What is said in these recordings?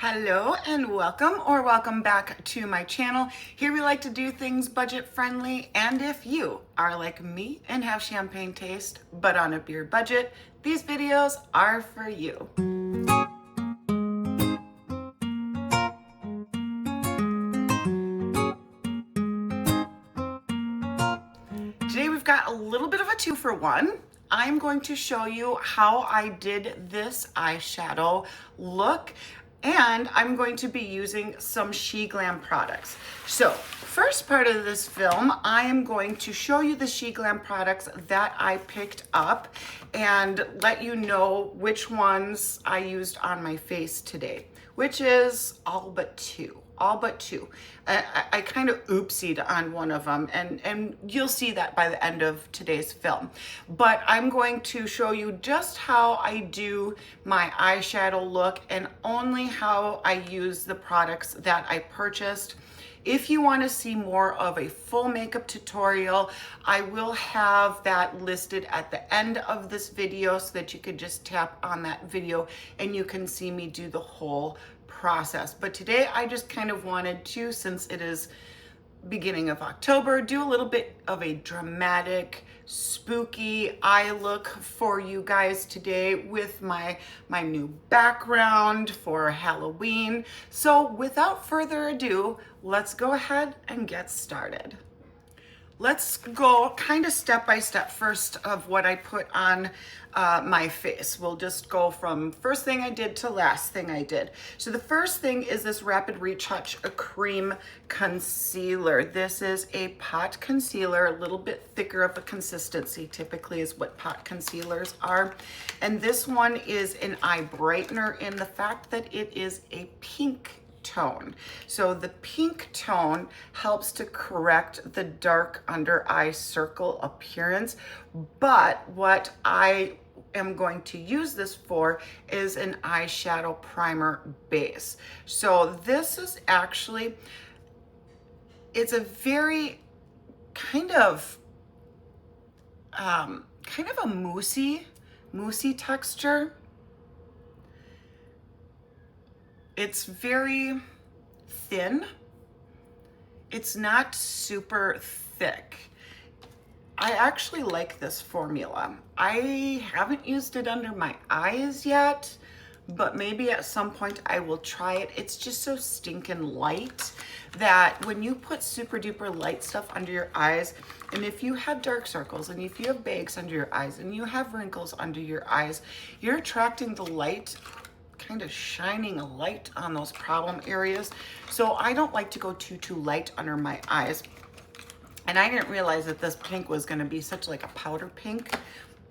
Hello and welcome back to my channel. Here we like to do things budget friendly, and if you are like me and have champagne taste but on a beer budget, these videos are for you. Today we've got a little bit of a 2-for-1. I'm going to show you how I did this eyeshadow look, and I'm going to be using some SHEGLAM products. So first part of this film, I am going to show you the SHEGLAM products that I picked up and let you know which ones I used on my face today, which is all but two. I kind of oopsied on one of them, and you'll see that by the end of today's film. But I'm going to show you just how I do my eyeshadow look and only how I use the products that I purchased. If you want to see more of a full makeup tutorial, I will have that listed at the end of this video so that you could just tap on that video and you can see me do the whole process. But today I just kind of wanted to, since it is beginning of October, do a little bit of a dramatic, spooky eye look for you guys today with my new background for Halloween. So without further ado, let's go ahead and get started. Let's go kind of step by step first of what I put on my face. We'll just go from first thing I did to last thing I did. So the first thing is this Rapid Retouch Cream Concealer. This is a pot concealer, a little bit thicker of a consistency, typically is what pot concealers are. And this one is an eye brightener in the fact that it is a pink tone. So the pink tone helps to correct the dark under eye circle appearance, but what I am going to use this for is an eyeshadow primer base. So this is actually, it's a very kind of a moussey texture. It's very thin. It's not super thick. I actually like this formula. I haven't used it under my eyes yet, but maybe at some point I will try it. It's just so stinking light that when you put super duper light stuff under your eyes, and if you have dark circles and if you have bags under your eyes and you have wrinkles under your eyes, you're attracting the light, kind of shining a light on those problem areas. So I don't like to go too light under my eyes. And I didn't realize that this pink was going to be such like a powder pink,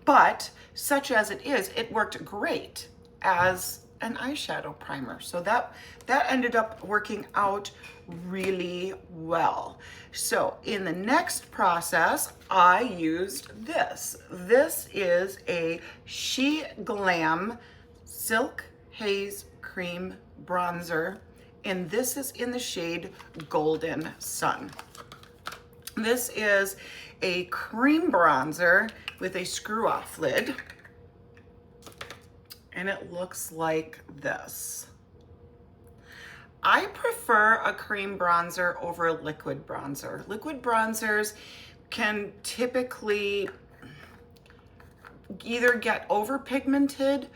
but such as it is, it worked great as an eyeshadow primer. So that ended up working out really well. So in the next process, I used this. This is a SHEGLAM Silk Haze Cream Bronzer, and this is in the shade Golden Sun. This is a cream bronzer with a screw-off lid, and it looks like this. I prefer a cream bronzer over a liquid bronzer. Liquid bronzers can typically either get over-pigmented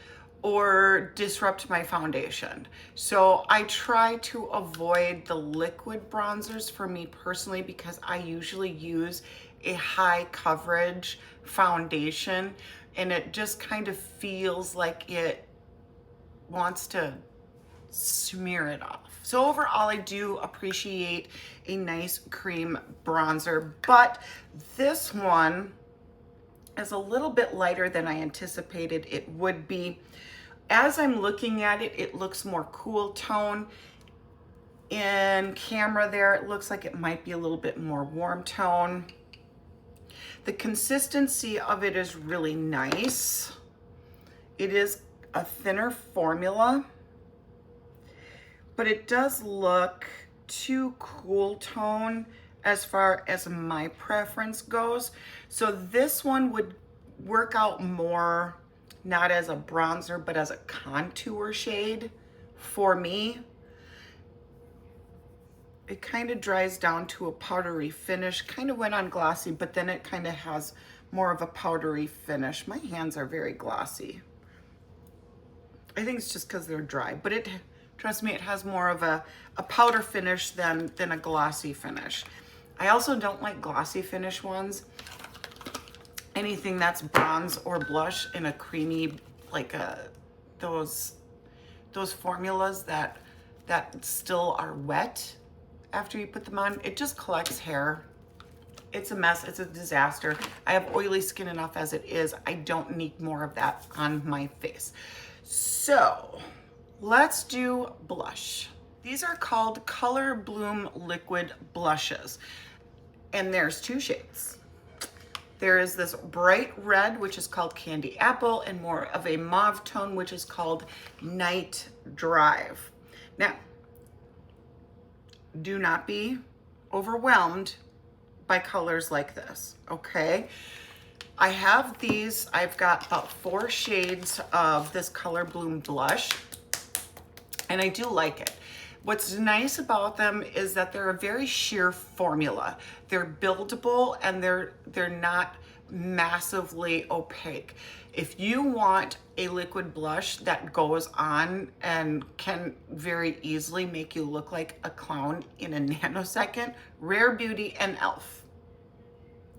or disrupt my foundation. So I try to avoid the liquid bronzers for me personally because I usually use a high coverage foundation and it just kind of feels like it wants to smear it off. So overall, I do appreciate a nice cream bronzer, but this one is a little bit lighter than I anticipated it would be. As I'm looking at it, it looks more cool tone. In camera there, it looks like it might be a little bit more warm tone. The consistency of it is really nice. It is a thinner formula, but it does look too cool tone as far as my preference goes. So this one would work out more not as a bronzer, but as a contour shade for me, it kind of dries down to a powdery finish. Kind of went on glossy, but then it kind of has more of a powdery finish. My hands are very glossy. I think it's just because they're dry, but it, trust me, it has more of a powder finish than a glossy finish. I also don't like glossy finish ones. Anything that's bronze or blush in a creamy, like those formulas that still are wet after you put them on, it just collects hair. It's a mess, it's a disaster. I have oily skin enough as it is. I don't need more of that on my face. So let's do blush. These are called Color Bloom Liquid Blushes. And there's two shades. There is this bright red, which is called Candy Apple, and more of a mauve tone, which is called Night Drive. Now, do not be overwhelmed by colors like this, okay? I have these, I've got about 4 shades of this Color Bloom blush, and I do like it. What's nice about them is that they're a very sheer formula. They're buildable and they're not massively opaque. If you want a liquid blush that goes on and can very easily make you look like a clown in a nanosecond, Rare Beauty and e.l.f.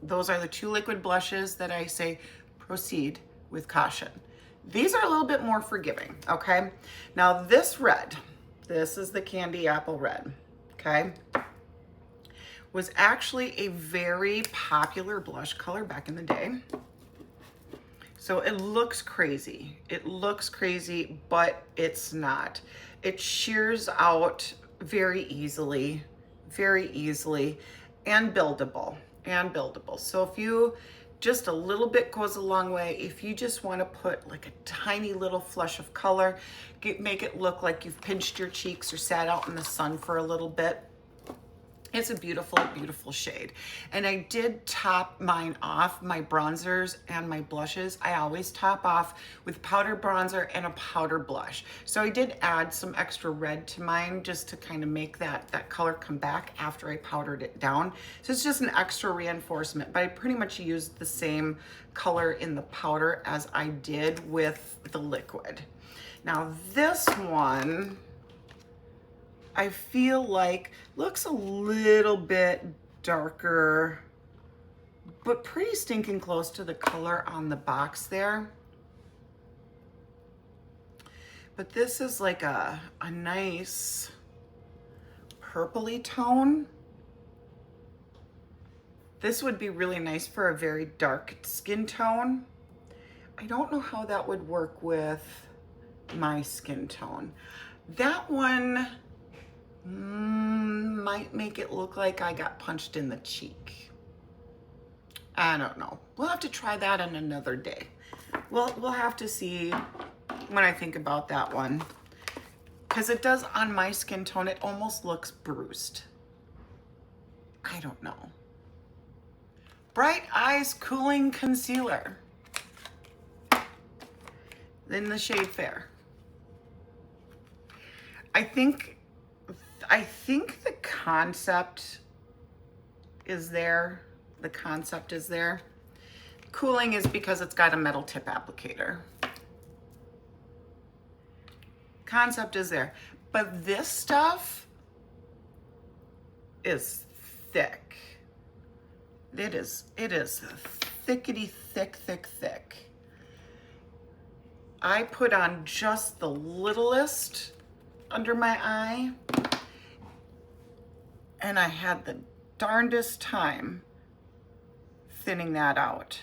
Those are the 2 liquid blushes that I say proceed with caution. These are a little bit more forgiving, okay? Now this red, this is the Candy Apple red, okay? Was actually a very popular blush color back in the day. So it looks crazy. It looks crazy, but it's not. It shears out very easily, and buildable, So if you, just a little bit goes a long way. If you just want to put like a tiny little flush of color, make it look like you've pinched your cheeks or sat out in the sun for a little bit, it's a beautiful, beautiful shade. And I did top mine off, my bronzers and my blushes. I always top off with powder bronzer and a powder blush. So I did add some extra red to mine just to kind of make that color come back after I powdered it down. So it's just an extra reinforcement, but I pretty much used the same color in the powder as I did with the liquid. Now this one, I feel like looks a little bit darker, but pretty stinking close to the color on the box there. But this is like a nice purpley tone. This would be really nice for a very dark skin tone. I don't know how that would work with my skin tone. That one might make it look like I got punched in the cheek. I don't know. We'll have to try that on another day. We'll have to see when I think about that one. Because it does, on my skin tone, it almost looks bruised. I don't know. Bright Eyes Cooling Concealer in the shade Fair. I think the concept is there. The concept is there. Cooling is because it's got a metal tip applicator. Concept is there. But this stuff is thick. It is thickety thick, thick, thick. I put on just the littlest under my eye, and I had the darndest time thinning that out.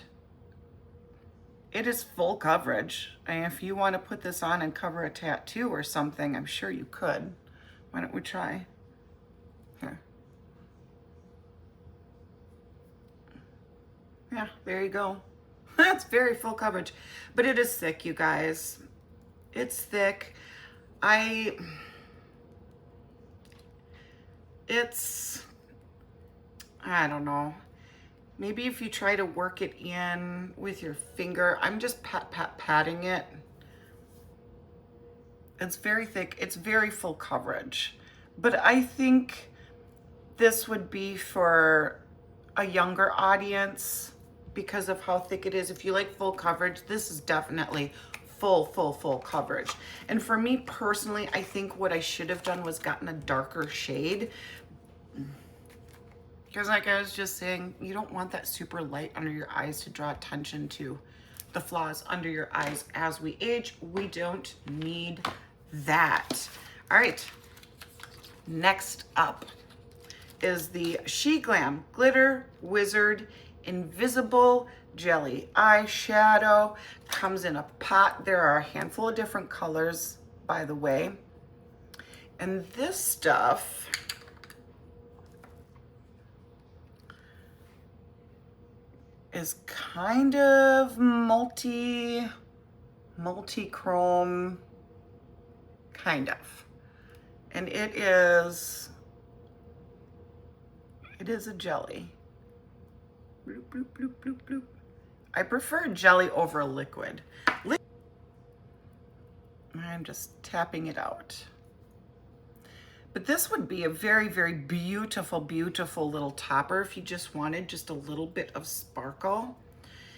It is full coverage, and if you want to put this on and cover a tattoo or something, I'm sure you could. Why don't we try? Here. Yeah, there you go. That's very full coverage, but it is thick, you guys. It's thick. I don't know. Maybe if you try to work it in with your finger, I'm just patting it. It's very thick. It's very full coverage. But I think this would be for a younger audience because of how thick it is. If you like full coverage, this is definitely full coverage. And for me personally, I think what I should have done was gotten a darker shade. Because like I was just saying, you don't want that super light under your eyes to draw attention to the flaws under your eyes as we age. We don't need that. All right, next up is the SHEGLAM Glitter Wizard Invisible Jelly Eyeshadow. Comes in a pot. There are a handful of different colors, by the way. And this stuff is kind of multi-chrome, kind of. And it is a jelly. Bloop, bloop, bloop, bloop, bloop. I prefer jelly over a liquid. I'm just tapping it out. But this would be a very, very beautiful, beautiful little topper if you just wanted just a little bit of sparkle.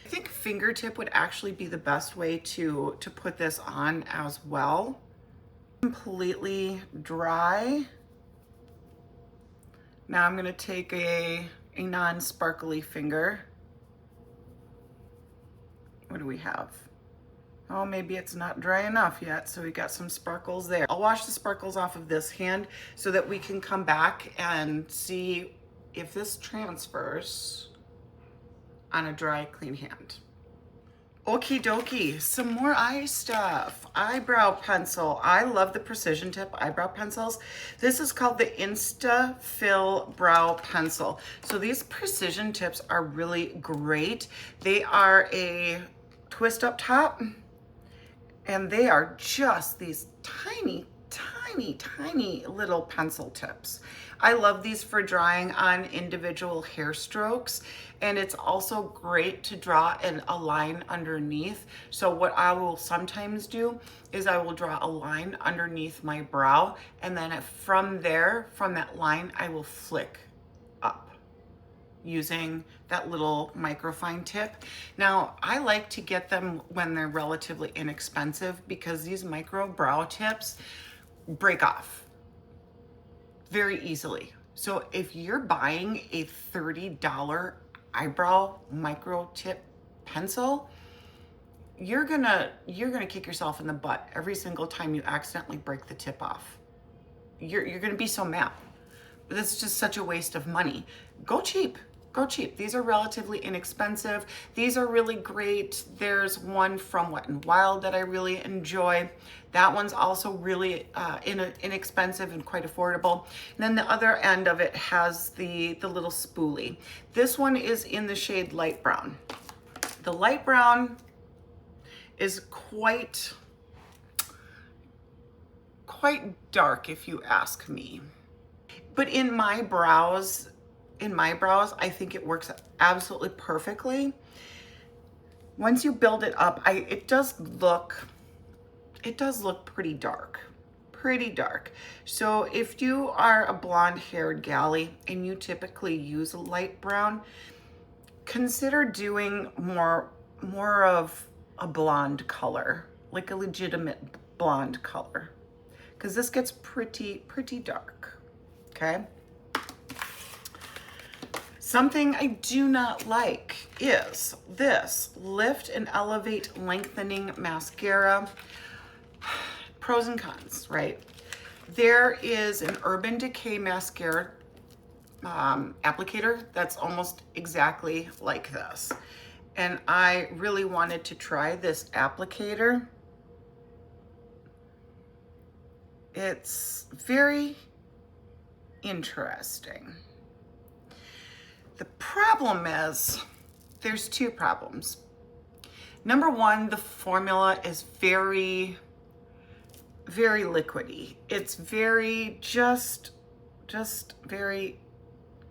I think fingertip would actually be the best way to put this on as well. Completely dry. Now I'm gonna take a non-sparkly finger. What do we have? Oh, maybe it's not dry enough yet, so we got some sparkles there. I'll wash the sparkles off of this hand so that we can come back and see if this transfers on a dry, clean hand. Okie dokie, some more eye stuff. Eyebrow pencil. I love the precision tip eyebrow pencils. This is called the Insta-Fill brow pencil. So these precision tips are really great. They are a twist up top, and they are just these tiny, tiny, tiny little pencil tips. I love these for drawing on individual hair strokes, and it's also great to draw a line underneath. So what I will sometimes do is I will draw a line underneath my brow, and then from there, from that line, I will flick up using that little microfine tip. Now, I like to get them when they're relatively inexpensive because these micro brow tips break off very easily. So if you're buying a $30 eyebrow micro tip pencil, you're gonna kick yourself in the butt every single time you accidentally break the tip off. You're gonna be so mad. But it's just such a waste of money. Go cheap. Go cheap. These are relatively inexpensive. These are really great. There's one from Wet n Wild that I really enjoy. That one's also really inexpensive and quite affordable. And then the other end of it has the little spoolie. This one is in the shade light brown. The light brown is quite dark if you ask me. But in my brows, I think it works absolutely perfectly. Once you build it up, it does look pretty dark. So if you are a blonde-haired galley and you typically use a light brown, consider doing more of a blonde color, like a legitimate blonde color, because this gets pretty dark. Okay. Something I do not like is this Lift and Elevate Lengthening Mascara. Pros and cons, right? There is an Urban Decay mascara applicator that's almost exactly like this. And I really wanted to try this applicator. It's very interesting. The problem is, there's two problems. Number one, the formula is very liquidy. It's very just very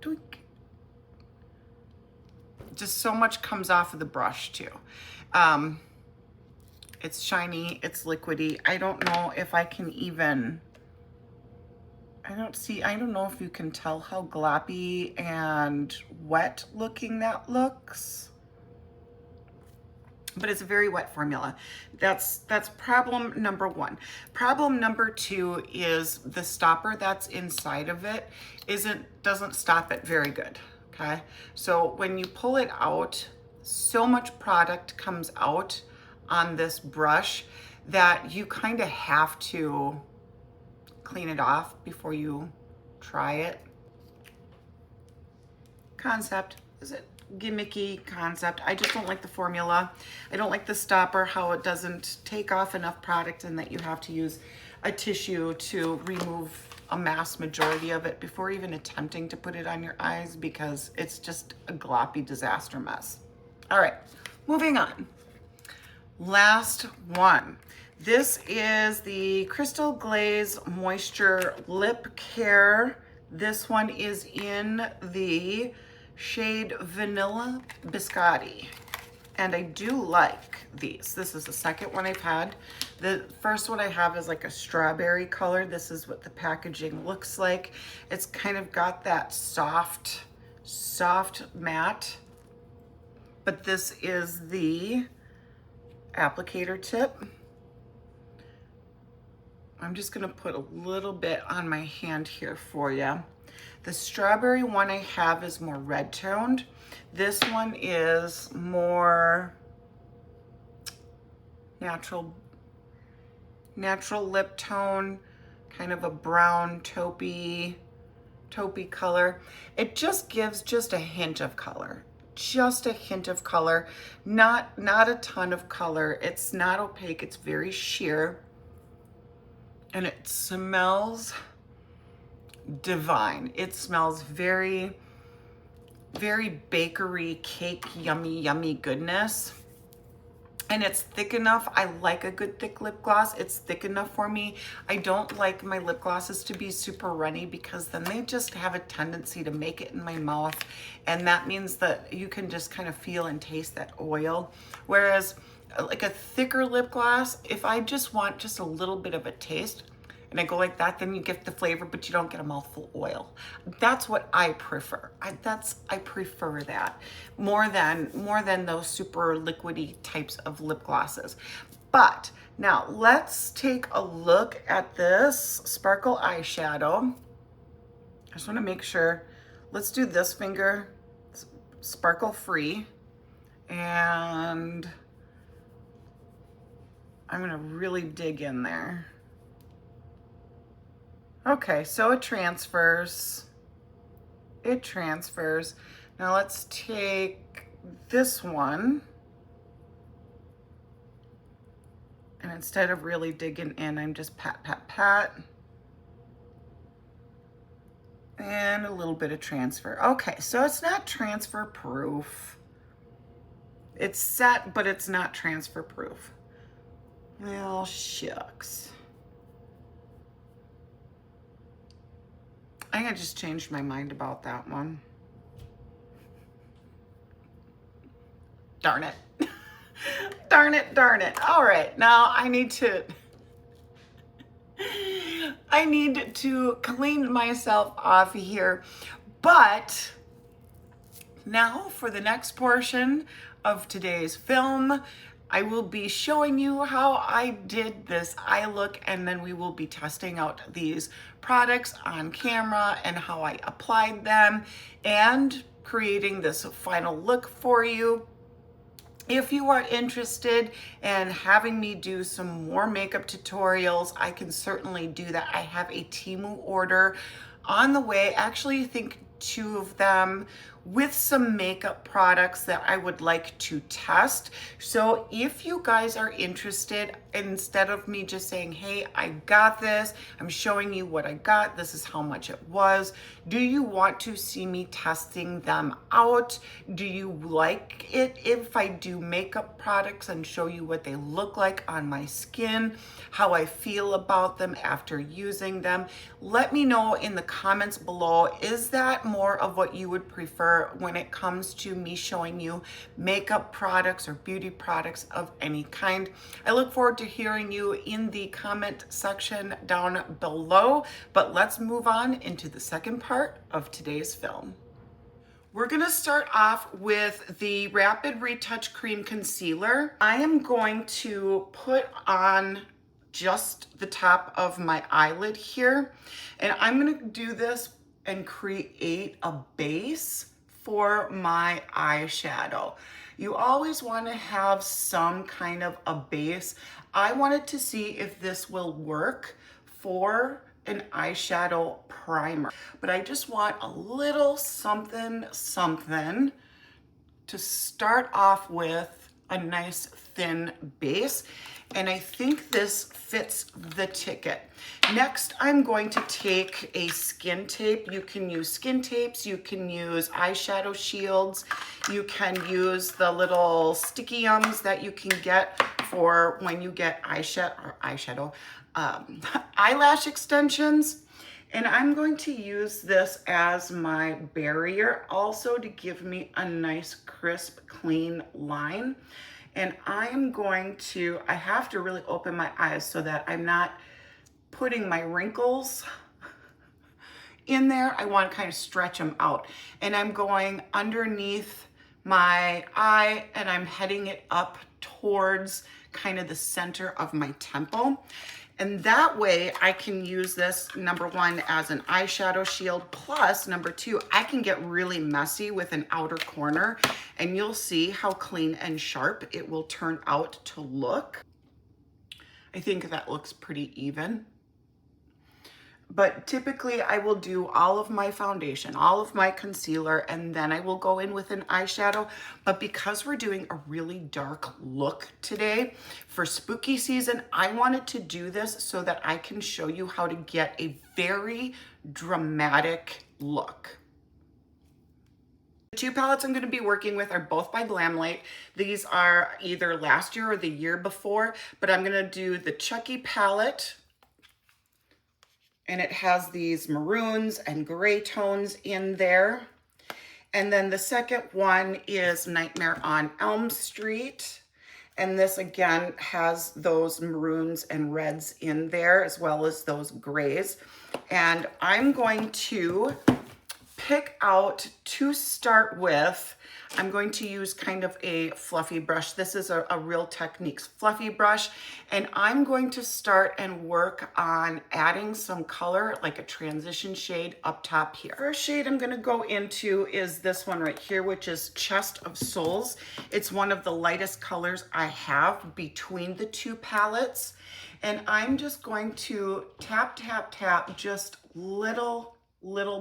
doink. Just so much comes off of the brush too. It's shiny, it's liquidy. I don't know if I can even, I don't know if you can tell how gloppy and wet looking that looks. But it's a very wet formula. That's problem number one. Problem number two is the stopper that's inside of it doesn't stop it very good, okay? So when you pull it out, so much product comes out on this brush that you kind of have to clean it off before you try it. Concept, is it? Gimmicky concept. I just don't like the formula. I don't like the stopper, how it doesn't take off enough product and that you have to use a tissue to remove a mass majority of it before even attempting to put it on your eyes, because it's just a gloppy disaster mess. All right, moving on. Last one. This is the Crystal Glaze Moisture Lip Care. This one is in the shade Vanilla Biscotti, and I do like these. This is the second one I've had. The first one I have is like a strawberry color. This is what the packaging looks like. It's kind of got that soft matte, but this is the applicator tip. I'm just gonna put a little bit on my hand here for you. The strawberry one I have is more red toned. This one is more natural lip tone, kind of a brown taupey color. It just gives just a hint of color. Just a hint of color, not a ton of color. It's not opaque, it's very sheer. And it smells divine. It smells very, very bakery cake, yummy goodness. And it's thick enough. I like a good thick lip gloss. It's thick enough for me. I don't like my lip glosses to be super runny, because then they just have a tendency to make it in my mouth. And that means that you can just kind of feel and taste that oil. Whereas like a thicker lip gloss, if I just want just a little bit of a taste, and I go like that, then you get the flavor, but you don't get a mouthful of oil. That's what I prefer. I prefer that more than those super liquidy types of lip glosses. But now let's take a look at this sparkle eyeshadow. I just want to make sure. Let's do this finger, sparkle free, and I'm gonna really dig in there. Okay, so it transfers. It transfers. Now let's take this one. And instead of really digging in, I'm just pat. And a little bit of transfer. Okay, so it's not transfer proof. It's set, but it's not transfer proof. Well, shucks. I think I just changed my mind about that one. Darn it. Darn it. All right, now I need to clean myself off here. But now for the next portion of today's film, I will be showing you how I did this eye look, and then we will be testing out these products on camera and how I applied them and creating this final look for you. If you are interested in having me do some more makeup tutorials, I can certainly do that. I have a Temu order on the way. Actually, I think 2 of them with some makeup products that I would like to test. So if you guys are interested, instead of me just saying, hey, I got this, I'm showing you what I got, this is how much it was, do you want to see me testing them out? Do you like it if I do makeup products and show you what they look like on my skin, how I feel about them after using them? Let me know in the comments below, is that more of what you would prefer when it comes to me showing you makeup products or beauty products of any kind? I look forward to hearing you in the comment section down below, but let's move on into the second part of today's film. We're gonna start off with the Rapid Retouch Cream Concealer. I am going to put on just the top of my eyelid here, and I'm gonna do this and create a base for my eyeshadow. You always wanna have some kind of a base. I wanted to see if this will work for an eyeshadow primer, but I just want a little something to start off with, a nice thin base, and I think this fits the ticket. Next, I'm going to take a skin tape. You can use skin tapes, you can use eyeshadow shields, you can use the little sticky-ums that you can get for when you get eyelash extensions. And I'm going to use this as my barrier also to give me a nice crisp clean line. And I'm going to, I have to really open my eyes so that I'm not putting my wrinkles in there. I want to kind of stretch them out, and I'm going underneath my eye and I'm heading it up towards kind of the center of my temple. And that way I can use this, number one, as an eyeshadow shield, plus number two, I can get really messy with an outer corner, and you'll see how clean and sharp it will turn out to look. I think that looks pretty even. But typically I will do all of my foundation, all of my concealer, and then I will go in with an eyeshadow. But because we're doing a really dark look today for spooky season, I wanted to do this so that I can show you how to get a very dramatic look. The two palettes I'm going to be working with are both by Glamlight. These are either last year or the year before, but I'm going to do the Chucky palette. And it has these maroons and gray tones in there. And then the second one is Nightmare on Elm Street. And this again has those maroons and reds in there, as well as those grays. And I'm going to pick out, to start with, I'm going to use kind of a fluffy brush. This is a Real Techniques fluffy brush, and I'm going to start and work on adding some color, like a transition shade up top here. First shade I'm gonna go into is this one right here, which is Chest of Souls. It's one of the lightest colors I have between the two palettes, and I'm just going to tap, tap, tap just little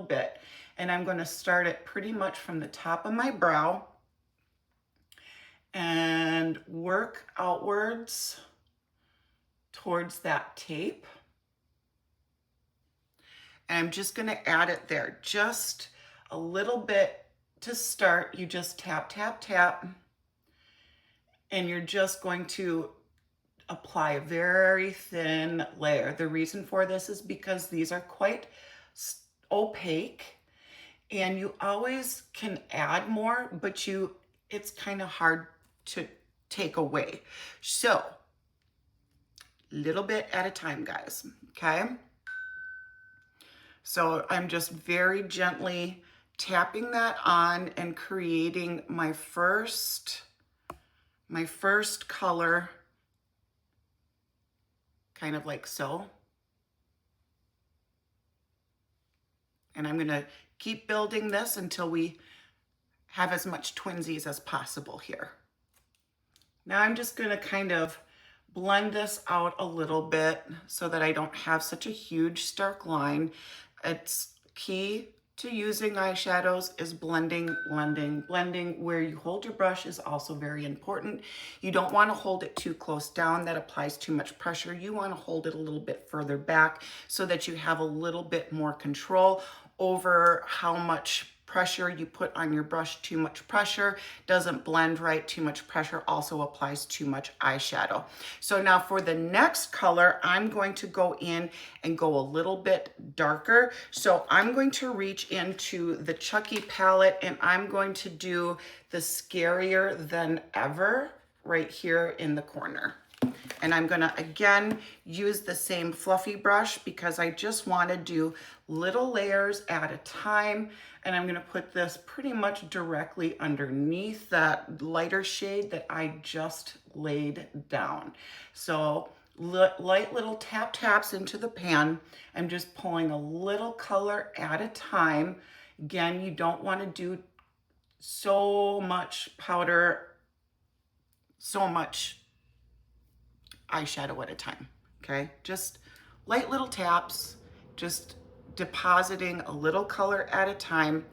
bit. And I'm going to start it pretty much from the top of my brow and work outwards towards that tape. And I'm just going to add it there, just a little bit to start. You just tap, tap, tap, and you're just going to apply a very thin layer. The reason for this is because these are quite opaque, and you always can add more, but it's kind of hard to take away. So, little bit at a time, guys, okay? So I'm just very gently tapping that on and creating my first color, kind of like so. And I'm gonna keep building this until we have as much twinsies as possible here. Now I'm just gonna kind of blend this out a little bit so that I don't have such a huge stark line. It's key to using eyeshadows is blending, blending, blending. Where you hold your brush is also very important. You don't want to hold it too close down. That applies too much pressure. You want to hold it a little bit further back so that you have a little bit more control over how much pressure you put on your brush, too much pressure doesn't blend right. Too much pressure also applies too much eyeshadow. So now for the next color, I'm going to go in and go a little bit darker. So I'm going to reach into the Chucky palette and I'm going to do the Scarier Than Ever right here in the corner. And I'm gonna, again, use the same fluffy brush because I just wanna do little layers at a time. And I'm gonna put this pretty much directly underneath that lighter shade that I just laid down. So light little taps into the pan. I'm just pulling a little color at a time. Again, you don't wanna do so much powder, so much eyeshadow at a time, okay? Just light little taps, just depositing a little color at a time,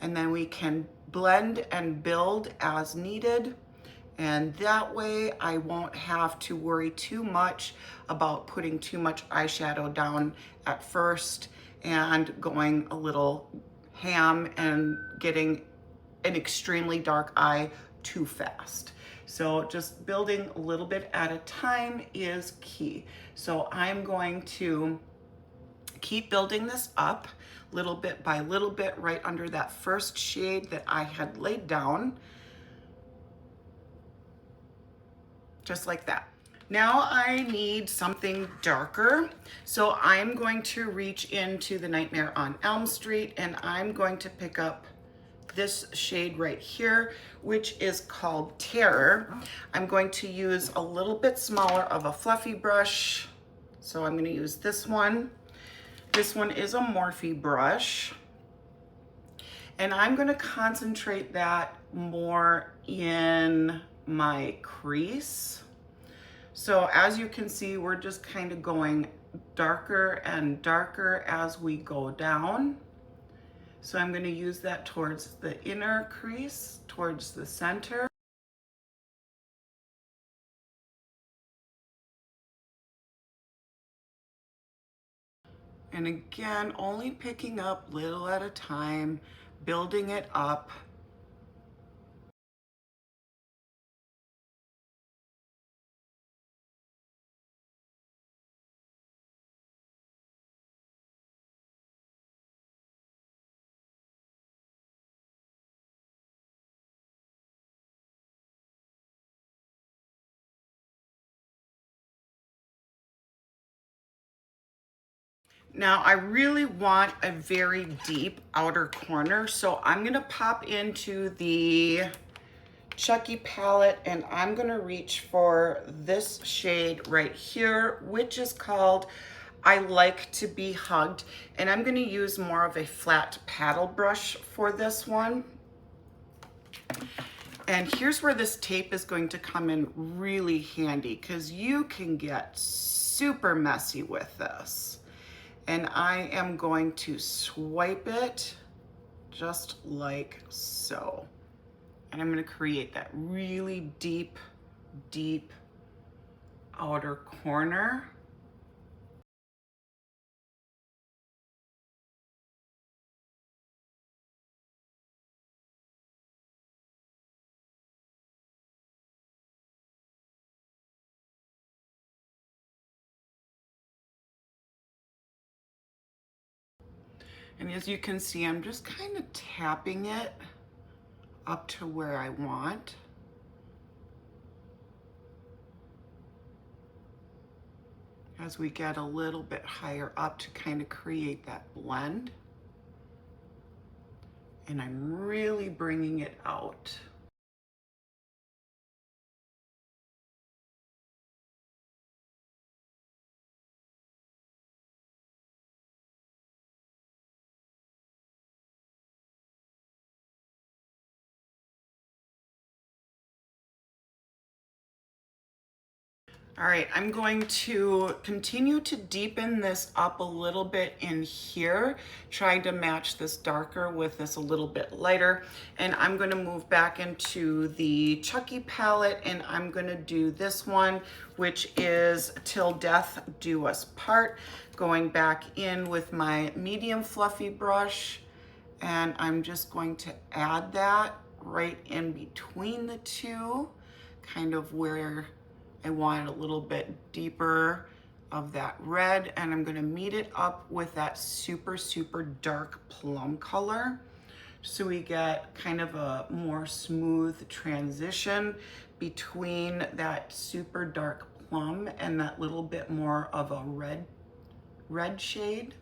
and then we can blend and build as needed. And that way I won't have to worry too much about putting too much eyeshadow down at first and going a little ham and getting an extremely dark eye too fast. So just building a little bit at a time is key. So I'm going to keep building this up little bit by little bit right under that first shade that I had laid down. Just like that. Now I need something darker. So I'm going to reach into the Nightmare on Elm Street and I'm going to pick up this shade right here, which is called Terror. I'm going to use a little bit smaller of a fluffy brush. So I'm going to use this one. This one is a Morphe brush. And I'm going to concentrate that more in my crease. So as you can see, we're just kind of going darker and darker as we go down. So I'm going to use that towards the inner crease, towards the center. And again, only picking up little at a time, building it up. Now I really want a very deep outer corner, so I'm gonna pop into the Chucky palette and I'm gonna reach for this shade right here, which is called I Like to Be Hugged. And I'm gonna use more of a flat paddle brush for this one. And here's where this tape is going to come in really handy because you can get super messy with this. And I am going to swipe it just like so. And I'm gonna create that really deep, deep outer corner. And as you can see, I'm just kind of tapping it up to where I want. As we get a little bit higher up to kind of create that blend. And I'm really bringing it out. All right, I'm going to continue to deepen this up a little bit in here, trying to match this darker with this a little bit lighter. And I'm gonna move back into the Chucky palette and I'm gonna do this one, which is Till Death Do Us Part. Going back in with my medium fluffy brush And I'm just going to add that right in between the two, kind of where I want a little bit deeper of that red. And I'm gonna meet it up with that super, super dark plum color. So we get kind of a more smooth transition between that super dark plum and that little bit more of a red shade.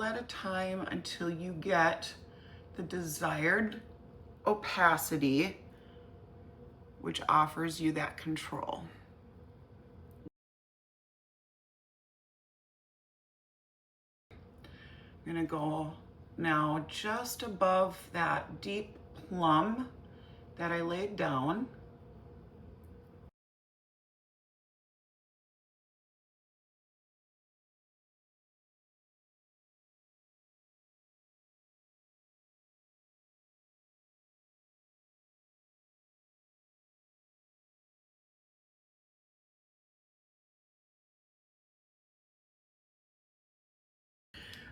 At a time until you get the desired opacity, which offers you that control. I'm gonna go now just above that deep plum that I laid down.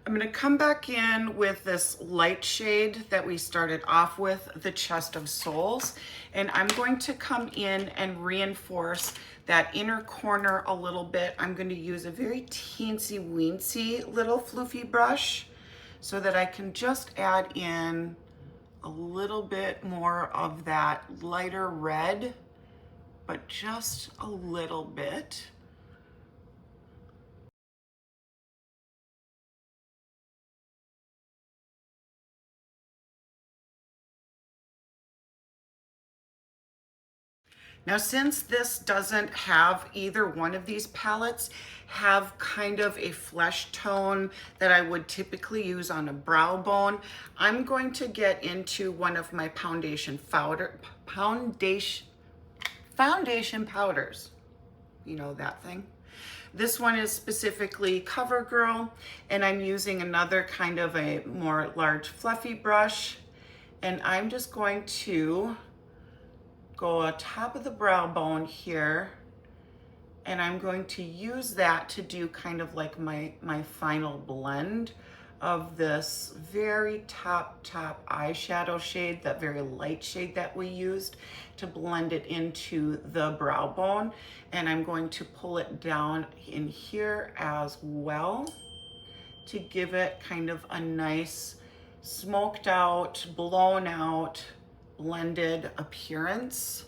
I'm gonna come back in with this light shade that we started off with, the Chest of Souls, and I'm going to come in and reinforce that inner corner a little bit. I'm going to use a very teensy weensy little floofy brush so that I can just add in a little bit more of that lighter red, but just a little bit. Now, since this doesn't have either one of these palettes have kind of a flesh tone that I would typically use on a brow bone, I'm going to get into one of my foundation powders. You know that thing? This one is specifically CoverGirl, and I'm using another kind of a more large fluffy brush, and I'm just going to go on top of the brow bone here, and I'm going to use that to do kind of like my final blend of this very top eyeshadow shade, that very light shade that we used to blend it into the brow bone. And I'm going to pull it down in here as well to give it kind of a nice smoked out, blown out, blended appearance.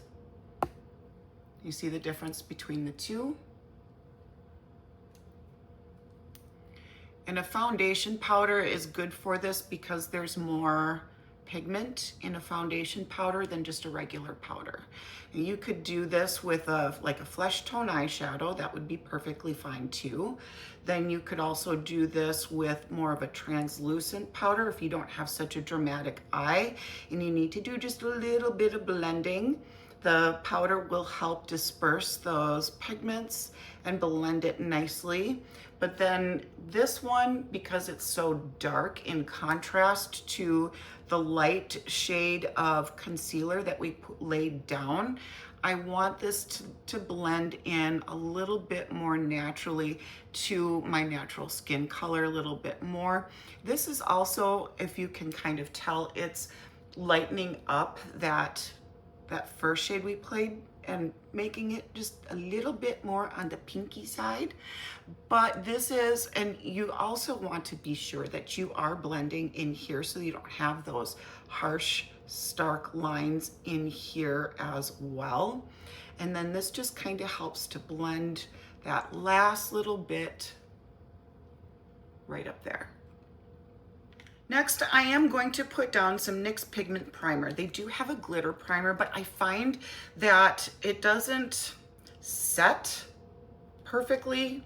You see the difference between the two? And a foundation powder is good for this because there's more pigment in a foundation powder than just a regular powder. And you could do this with like a flesh tone eyeshadow, that would be perfectly fine too. Then you could also do this with more of a translucent powder if you don't have such a dramatic eye and you need to do just a little bit of blending. The powder will help disperse those pigments and blend it nicely. But then this one, because it's so dark in contrast to the light shade of concealer that we laid down, I want this to blend in a little bit more naturally to my natural skin color a little bit more. This is also, if you can kind of tell, it's lightening up that first shade we played and making it just a little bit more on the pinky side. But this is, and you also want to be sure that you are blending in here so you don't have those harsh, stark lines in here as well. And then this just kind of helps to blend that last little bit right up there. Next, I am going to put down some NYX Pigment Primer. They do have a glitter primer, but I find that it doesn't set perfectly,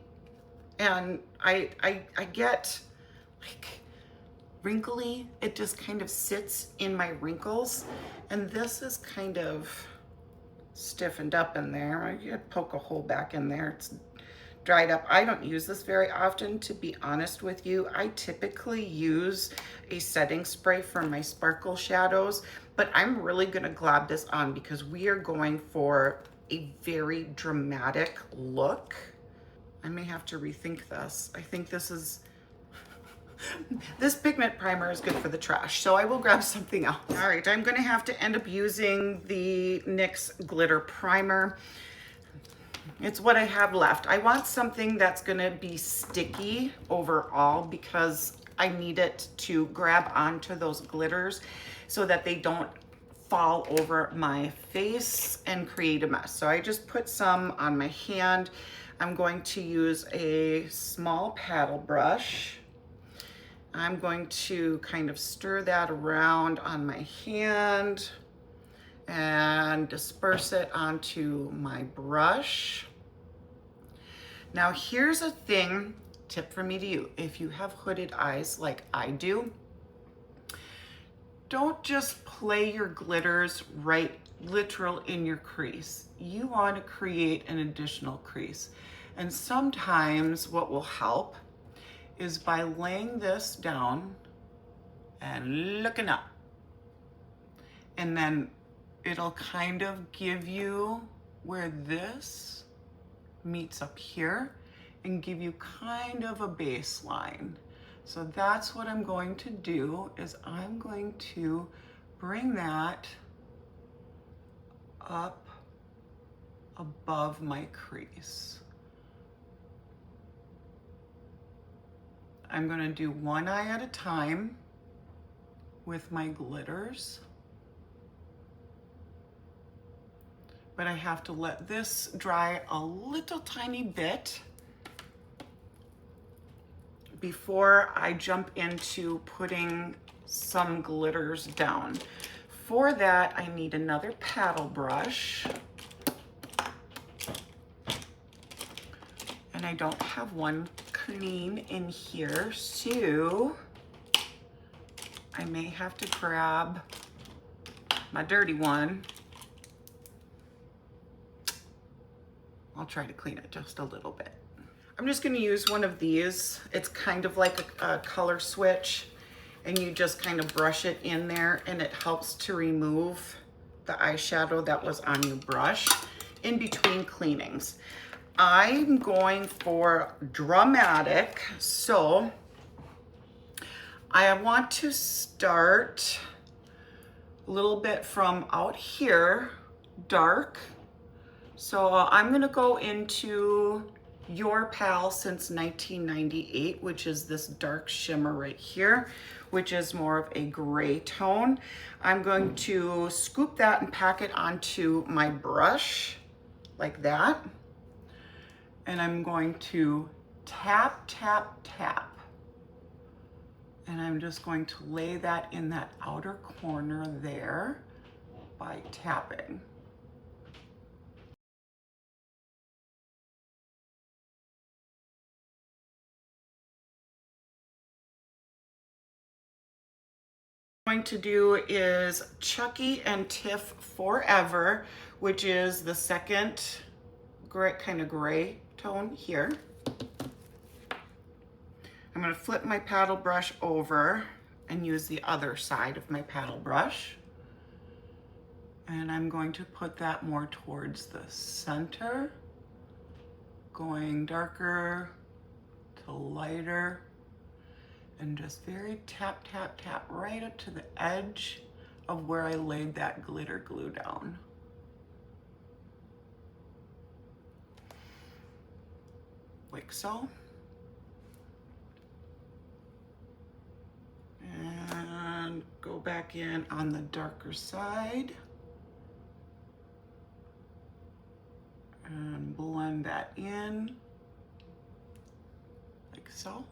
and I get like wrinkly. It just kind of sits in my wrinkles, and this is kind of stiffened up in there. I could poke a hole back in there. It's dried up. I don't use this very often, to be honest with you. I typically use a setting spray for my sparkle shadows, but I'm really gonna glob this on because we are going for a very dramatic look. I may have to rethink this. I think this pigment primer is good for the trash, so I will grab something else. All right, I'm gonna have to end up using the NYX glitter primer. It's what I have left. I want something that's gonna be sticky overall because I need it to grab onto those glitters so that they don't fall over my face and create a mess. So I just put some on my hand. I'm going to use a small paddle brush. I'm going to kind of stir that around on my hand and disperse it onto my brush. Now here's a tip from me to you. If you have hooded eyes like I do, don't just play your glitters right literal in your crease. You want to create an additional crease. And sometimes what will help is by laying this down and looking up. And then it'll kind of give you where this meets up here and give you kind of a baseline. So that's what I'm going to do, is I'm going to bring that up above my crease. I'm gonna do one eye at a time with my glitters. But I have to let this dry a little tiny bit before I jump into putting some glitters down. For that, I need another paddle brush. And I don't have one clean in here, so I may have to grab my dirty one. I'll try to clean it just a little bit. I'm just gonna use one of these. It's kind of like a color switch, and you just kind of brush it in there, and it helps to remove the eyeshadow that was on your brush in between cleanings. I'm going for dramatic, so I want to start a little bit from out here, dark. So I'm gonna go into Your Pal Since 1998, which is this dark shimmer right here, which is more of a gray tone. I'm going to scoop that and pack it onto my brush like that. And I'm going to tap, tap, tap. And I'm just going to lay that in that outer corner there by tapping. What I'm going to do is Chucky and Tiff Forever, which is the second gray, kind of gray tone here. I'm going to flip my paddle brush over and use the other side of my paddle brush. And I'm going to put that more towards the center, going darker to lighter, and just very tap, tap, tap right up to the edge of where I laid that glitter glue down. Like so. And go back in on the darker side and blend that in like so.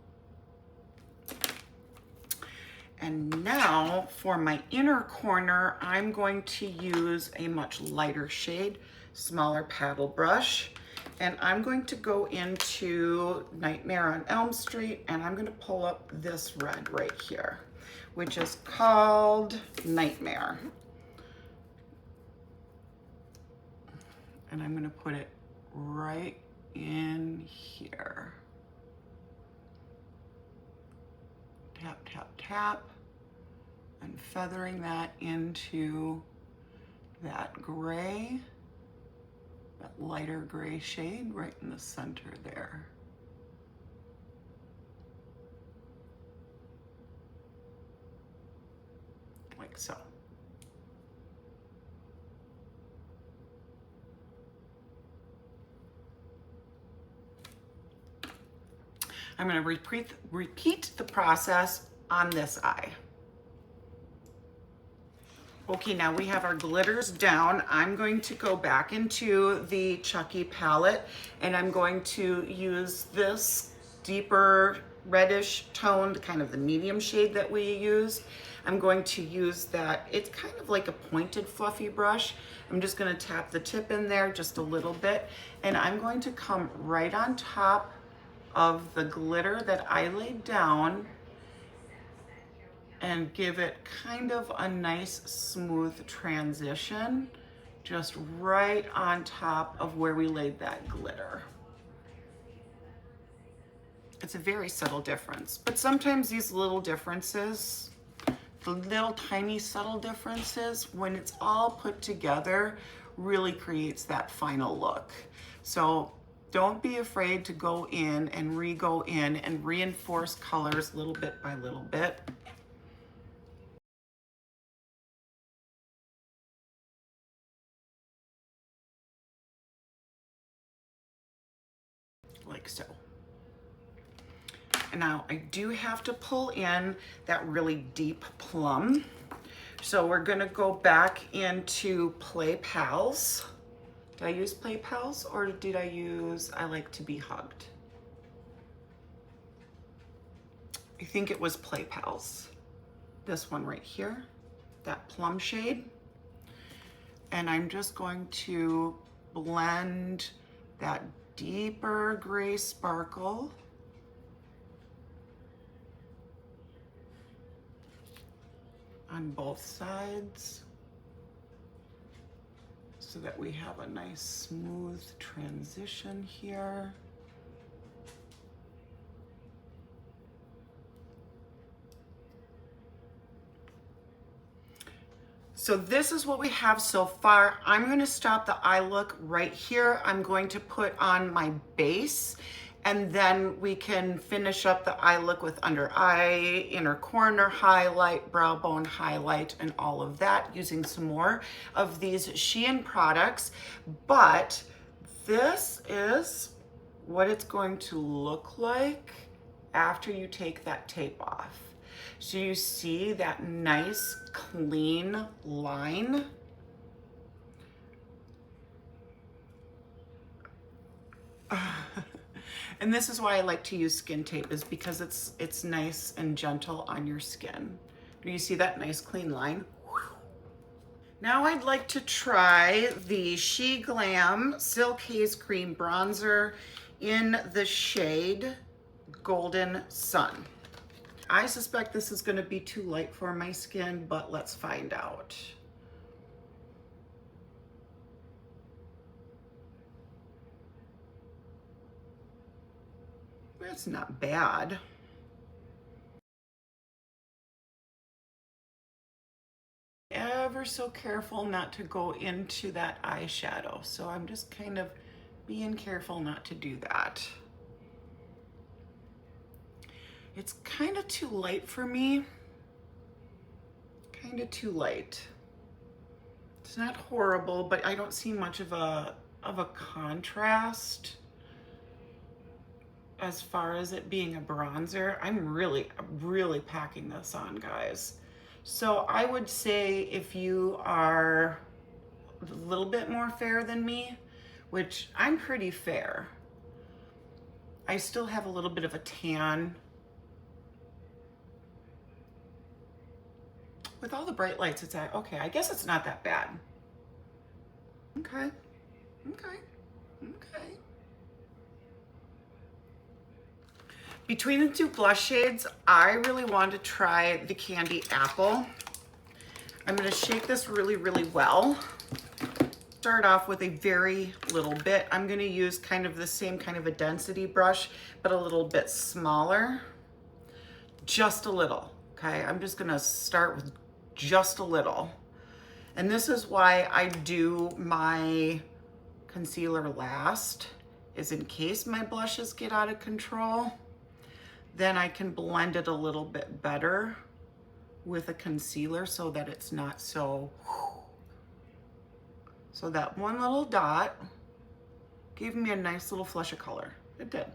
And now for my inner corner, I'm going to use a much lighter shade, smaller paddle brush. And I'm going to go into Nightmare on Elm Street, and I'm gonna pull up this red right here, which is called Nightmare. And I'm gonna put it right in here. Tap, tap, tap. and feathering that into that gray, that lighter gray shade right in the center there. Like so. I'm going to repeat the process on this eye. Okay, now we have our glitters down. I'm going to go back into the Chucky palette and I'm going to use this deeper reddish toned, kind of the medium shade that we use. I'm going to use that, it's kind of like a pointed fluffy brush. I'm just gonna tap the tip in there just a little bit and I'm going to come right on top of the glitter that I laid down and give it kind of a nice smooth transition just right on top of where we laid that glitter. It's a very subtle difference, but sometimes these little differences, the little tiny subtle differences, when it's all put together, really creates that final look. So don't be afraid to go in and re-go in and reinforce colors little bit by little bit. Like so. And now I do have to pull in that really deep plum. So we're gonna go back into Play Pals. Did I use Play Pals or did I use I Like to Be Hugged? I think it was Play Pals. This one right here, that plum shade. And I'm just going to blend that deeper gray sparkle on both sides so that we have a nice smooth transition here. So this is what we have so far. I'm going to stop the eye look right here. I'm going to put on my base and then we can finish up the eye look with under eye, inner corner highlight, brow bone highlight, and all of that using some more of these Shein products. But this is what it's going to look like after you take that tape off. So you see that nice clean line. And this is why I like to use skin tape, is because it's nice and gentle on your skin. Do you see that nice clean line? Now I'd like to try the SHEGLAM Silk Haze Cream Bronzer in the shade Golden Sun. I suspect this is going to be too light for my skin, but let's find out. That's not bad. Ever so careful not to go into that eyeshadow, so I'm just kind of being careful not to do that. It's kind of too light for me. Kind of too light. It's not horrible, but I don't see much of a contrast as far as it being a bronzer. I'm really packing this on, guys. So I would say if you are a little bit more fair than me, which I'm pretty fair, I still have a little bit of a tan. With all the bright lights, it's like, okay, I guess it's not that bad. Okay, okay, okay. Between the two blush shades, I really want to try the Candy Apple. I'm gonna shake this really well. Start off with a very little bit. I'm gonna use kind of the same kind of a density brush, but a little bit smaller. Just a little, okay? I'm just gonna start with just a little. And this is why I do my concealer last, is in case my blushes get out of control, then I can blend it a little bit better with a concealer so that it's not so. So that one little dot gave me a nice little flush of color. It did.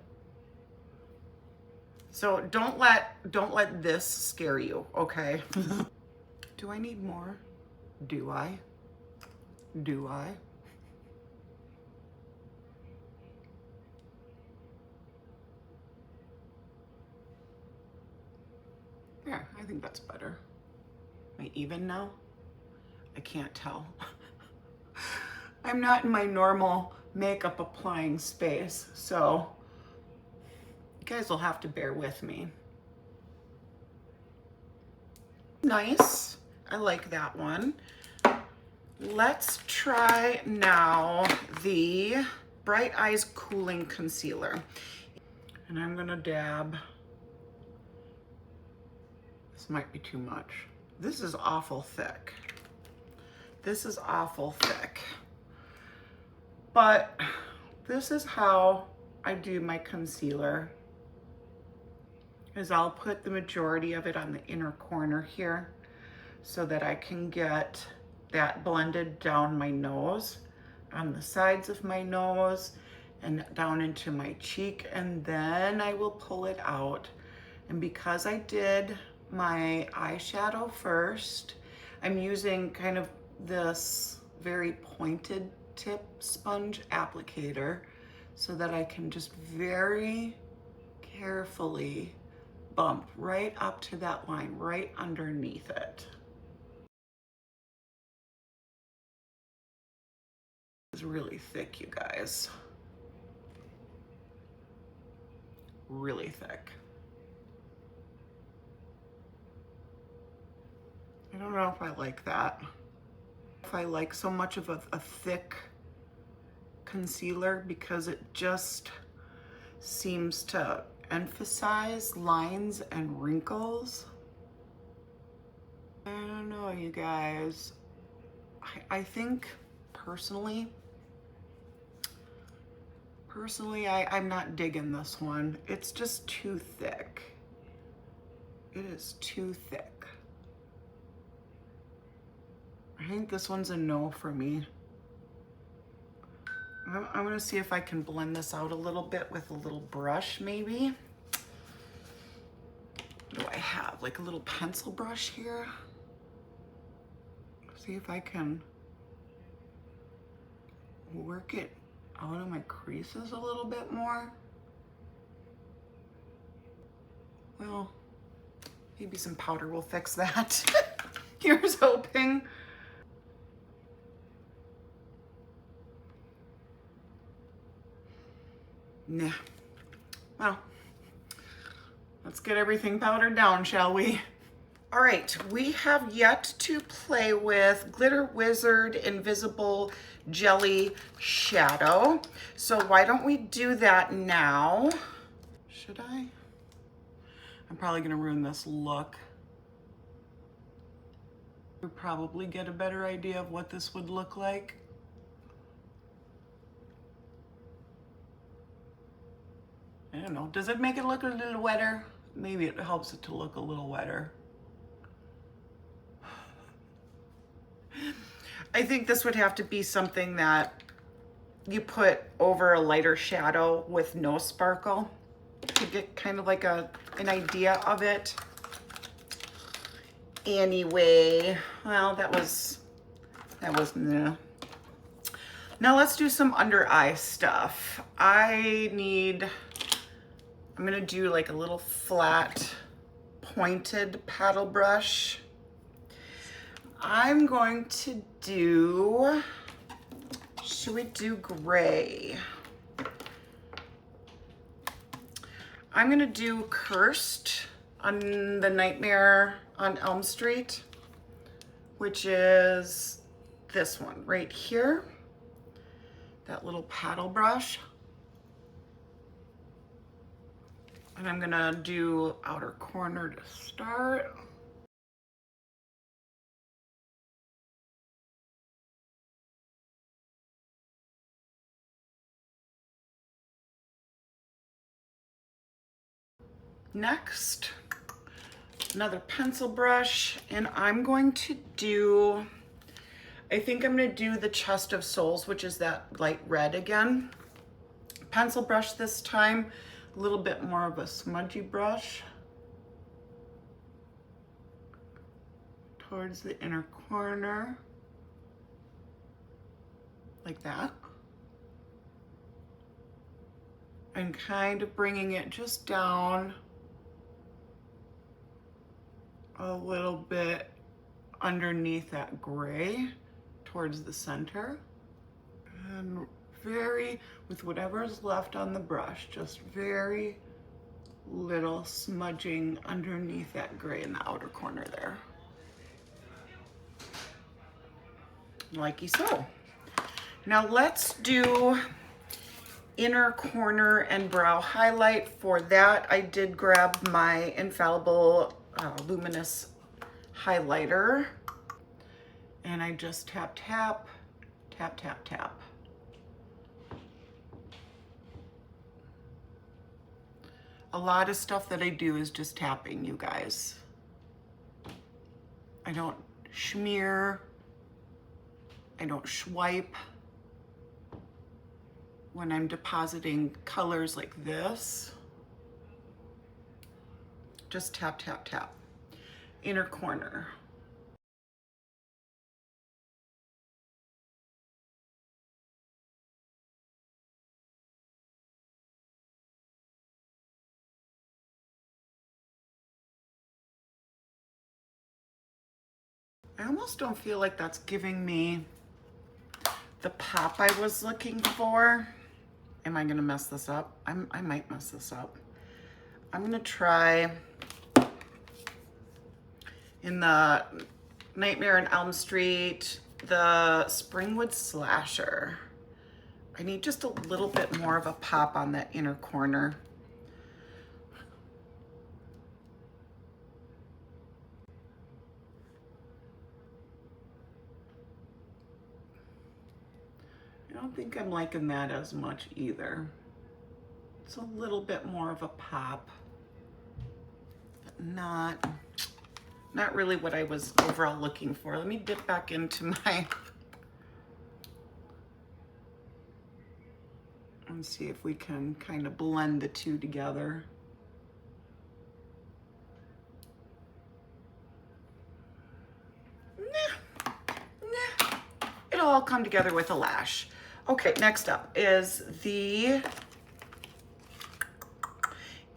So don't let this scare you, okay? Do I need more? Do I? Do I? Yeah, I think that's better. Am I even now? I can't tell. I'm not in my normal makeup applying space, so you guys will have to bear with me. Nice. I like that one. Let's try now the Bright Eyes Cooling Concealer. And I'm gonna dab. This might be too much. This is awful thick. This is awful thick. But this is how I do my concealer, is I'll put the majority of it on the inner corner here so that I can get that blended down my nose, on the sides of my nose, and down into my cheek, and then I will pull it out. And because I did my eyeshadow first, I'm using kind of this very pointed tip sponge applicator so that I can just very carefully bump right up to that line, right underneath it. It's really thick, you guys. Really thick. I don't know if I like that. If I like so much of a thick concealer, because it just seems to emphasize lines and wrinkles. I don't know, you guys. I think personally, I'm not digging this one. It's just too thick. It is too thick. I think this one's a no for me. I'm gonna see if I can blend this out a little bit with a little brush, maybe. What do I have? Like a little pencil brush here? See if I can work it out of my creases a little bit more. Well, maybe some powder will fix that. Here's hoping. Nah. Well, let's get everything powdered down, shall we? All right, we have yet to play with Glitter Wizard Invisible Jelly Shadow. So why don't we do that now? Should I? I'm probably gonna ruin this look. You'll probably get a better idea of what this would look like. I don't know, does it make it look a little wetter? Maybe it helps it to look a little wetter. I think this would have to be something that you put over a lighter shadow with no sparkle to get kind of like an idea of it. Anyway, well, that was nah. Now let's do some under eye stuff. I'm gonna do like a little flat pointed paddle brush. I'm going to do, should we do gray? I'm gonna do Cursed on the Nightmare on Elm Street, which is this one right here. That little paddle brush. And I'm gonna do outer corner to start. Next, another pencil brush, and I'm going to do, I think I'm gonna do the Chest of Souls, which is that light red again. Pencil brush this time, a little bit more of a smudgy brush towards the inner corner, like that. And kind of bringing it just down a little bit underneath that gray towards the center. And very, with whatever's left on the brush, just very little smudging underneath that gray in the outer corner there. Likey so. Now let's do inner corner and brow highlight. For that, I did grab my Infallible Luminous highlighter, and I just tap, tap, tap, tap, tap. A lot of stuff that I do is just tapping, you guys. I don't smear, I don't swipe. When I'm depositing colors like this, just tap, tap, tap. Inner corner. I almost don't feel like that's giving me the pop I was looking for. Am I gonna mess this up? I might mess this up. I'm gonna try in the Nightmare on Elm Street, the Springwood Slasher. I need just a little bit more of a pop on that inner corner. I don't think I'm liking that as much either. It's a little bit more of a pop, but not really what I was overall looking for. Let me dip back into my, and see if we can kind of blend the two together. It'll all come together with a lash. Okay, next up is the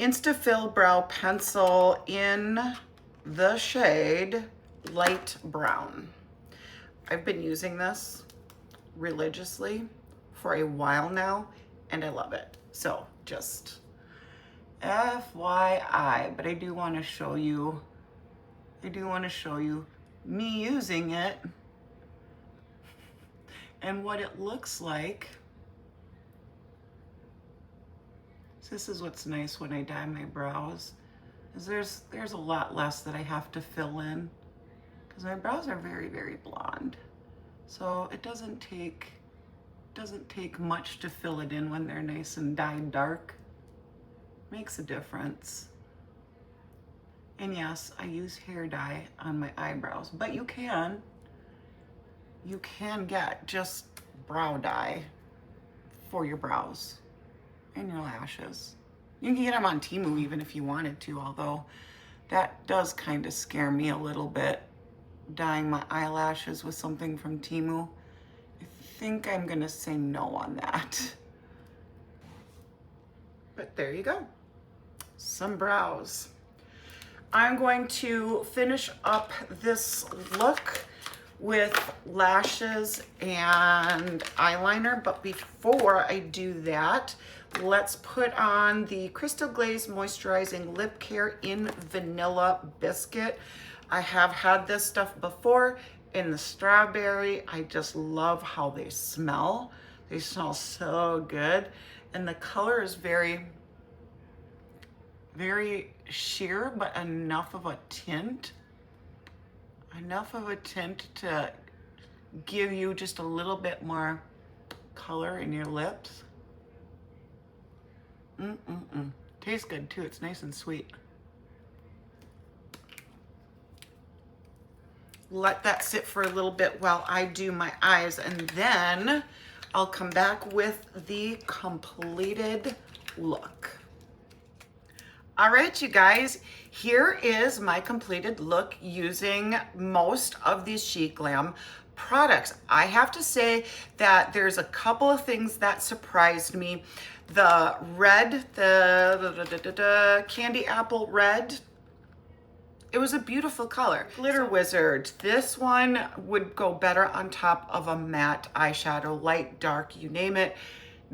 Insta-Fill Brow Pencil in the shade Light Brown. I've been using this religiously for a while now, and I love it. So just FYI, but I do want to show you me using it and what it looks like. So this is what's nice when I dye my brows, is there's a lot less that I have to fill in, because my brows are very, very blonde. So it doesn't take much to fill it in when they're nice and dyed dark. Makes a difference. And yes, I use hair dye on my eyebrows, but you can get just brow dye for your brows and your lashes. You can get them on Temu even if you wanted to, although that does kind of scare me a little bit, dyeing my eyelashes with something from Temu. I think I'm gonna say no on that. But there you go, some brows. I'm going to finish up this look with lashes and eyeliner, but before I do that, let's put on the Crystal Glaze Moisturizing Lip Care in Vanilla Biscuit. I have had this stuff before in the strawberry. I just love how they smell. They smell so good, and the color is very, very sheer, but enough of a tint to give you just a little bit more color in your lips. Tastes good too. It's nice and sweet. let that sit for a little bit while I do my eyes, and then I'll come back with the completed look. All right, you guys, here is my completed look using most of these SHEGLAM products. I have to say that there's a couple of things that surprised me. The red, the candy apple red, it was a beautiful color. Glitter Wizard, this one would go better on top of a matte eyeshadow, light, dark, you name it.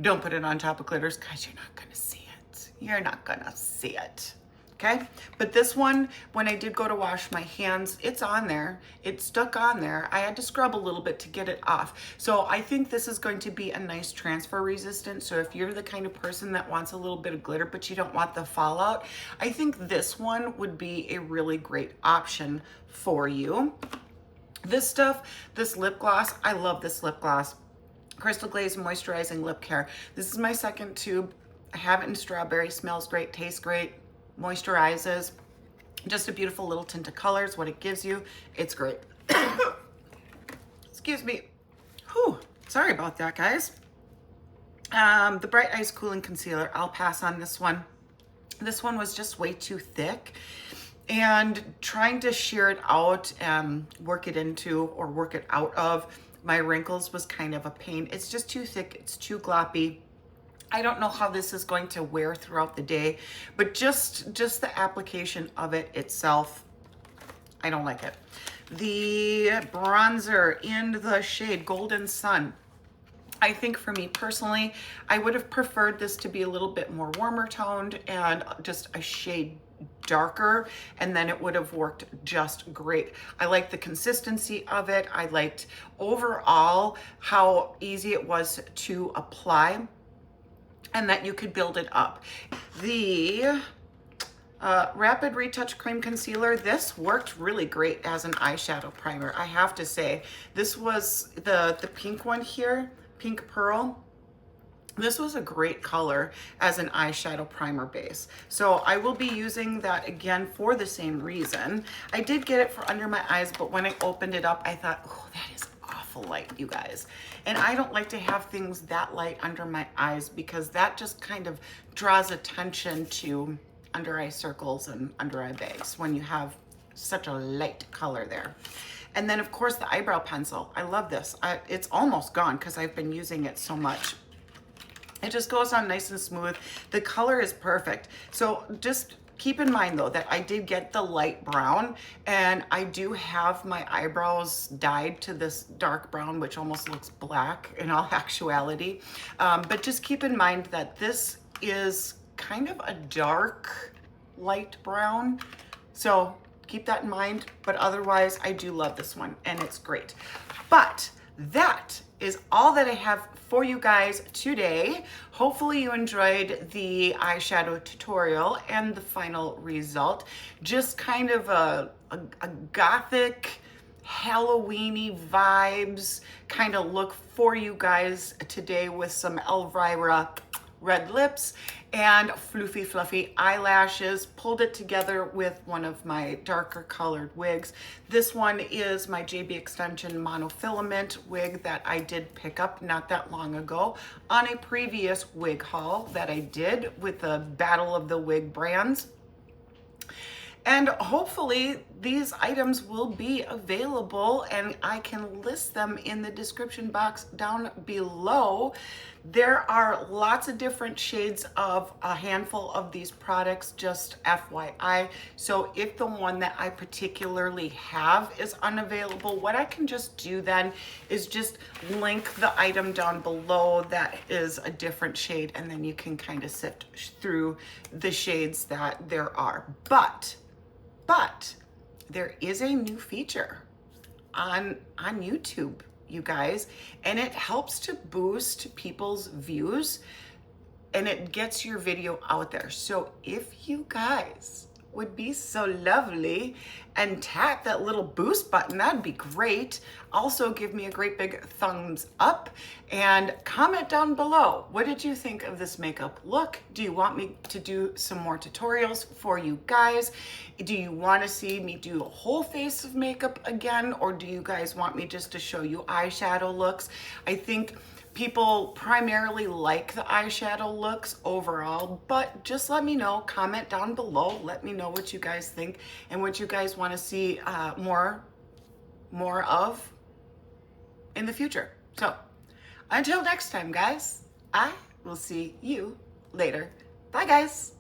Don't put it on top of glitters because you're not gonna see it. You're not gonna see it, okay? But this one, when I did go to wash my hands, it's on there. It stuck on there. I had to scrub a little bit to get it off. So I think this is going to be a nice transfer resistant. So if you're the kind of person that wants a little bit of glitter, but you don't want the fallout, I think this one would be a really great option for you. This stuff, this lip gloss, I love this lip gloss. Crystal Glaze Moisturizing Lip Care. This is my second tube. I have it in strawberry, smells great, tastes great, moisturizes. Just a beautiful little tint of colors, what it gives you, it's great. Excuse me. Whew, sorry about that, guys. The Bright Eyes Cooling Concealer, I'll pass on this one. This one was just way too thick, and trying to shear it out and work it into or work it out of my wrinkles was kind of a pain. It's just too thick, it's too gloppy. I don't know how this is going to wear throughout the day, but just the application of it itself, I don't like it. The bronzer in the shade Golden Sun. I think for me personally, I would have preferred this to be a little bit more warmer toned and just a shade darker, and then it would have worked just great. I like the consistency of it. I liked overall how easy it was to apply and that you could build it up. The Rapid Retouch Cream Concealer, this worked really great as an eyeshadow primer, I have to say. This was the pink one here, Pink Pearl. This was a great color as an eyeshadow primer base. So I will be using that again for the same reason. I did get it for under my eyes, but when I opened it up, I thought, oh, that is awful light, you guys. And I don't like to have things that light under my eyes because that just kind of draws attention to under eye circles and under eye bags when you have such a light color there. And then of course the eyebrow pencil. I love this. It's almost gone because I've been using it so much. It just goes on nice and smooth. The color is perfect. So just keep in mind though that I did get the light brown, and I do have my eyebrows dyed to this dark brown, which almost looks black in all actuality. But just keep in mind that this is kind of a dark light brown. So keep that in mind, but otherwise I do love this one and it's great. But that is all that I have for you guys today. Hopefully you enjoyed the eyeshadow tutorial and the final result. Just kind of a gothic, Halloween-y vibes kind of look for you guys today with some Elvira red lips and floofy fluffy eyelashes. Pulled it together with one of my darker colored wigs. This one is my JB Extension monofilament wig that I did pick up not that long ago on a previous wig haul that I did with the Battle of the Wig brands. And hopefully these items will be available and I can list them in the description box down below. There are lots of different shades of a handful of these products, just FYI. So if the one that I particularly have is unavailable, what I can just do then is just link the item down below that is a different shade, and then you can kind of sift through the shades that there are. But there is a new feature on YouTube, you guys, and it helps to boost people's views and it gets your video out there. So if you guys would be so lovely, and tap that little boost button. That'd be great. Also give me a great big thumbs up and comment down below. What did you think of this makeup look? Do you want me to do some more tutorials for you guys? Do you want to see me do a whole face of makeup again, or do you guys want me just to show you eyeshadow looks? I think people primarily like the eyeshadow looks overall, but just let me know, comment down below, let me know what you guys think and what you guys want to see more of in the future. So until next time, guys, I will see you later. Bye, guys.